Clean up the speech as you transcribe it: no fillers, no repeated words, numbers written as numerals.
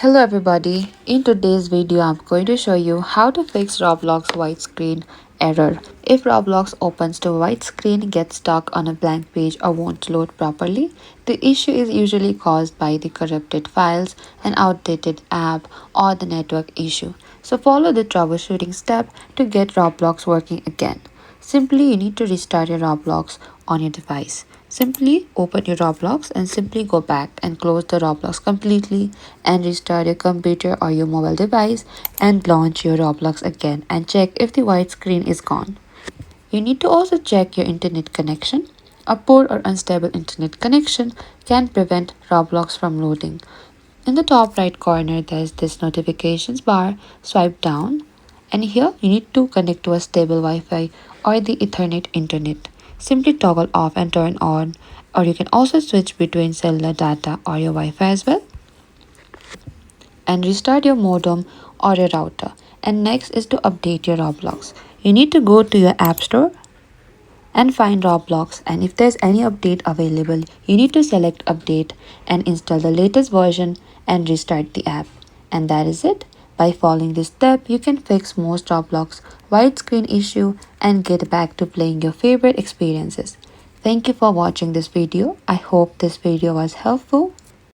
Hello everybody, in today's video I'm going to show you how to fix Roblox white screen error. If Roblox opens to white screen, gets stuck on a blank page or won't load properly, the issue is usually caused by the corrupted files, an outdated app or the network issue. So follow the troubleshooting step to get Roblox working again. Simply you need to restart your Roblox on your device. Simply open your Roblox and simply go back and close the Roblox completely and restart your computer or your mobile device and launch your Roblox again and check if the white screen is gone. You need to also check your internet connection. A poor or unstable internet connection can prevent Roblox from loading. In the top right corner, there's this notifications bar. Swipe down, and here you need to connect to a stable Wi-Fi or the Ethernet internet. Simply toggle off and turn on, or you can also switch between cellular data or your Wi-Fi as well, and restart your modem or your router. And next is to update your Roblox. You need to go to your App Store and find Roblox, and if there's any update available, you need to select update and install the latest version and restart the app. And that is it. By following this step, you can fix most Roblox widescreen issue and get back to playing your favorite experiences. Thank you for watching this video. I hope this video was helpful.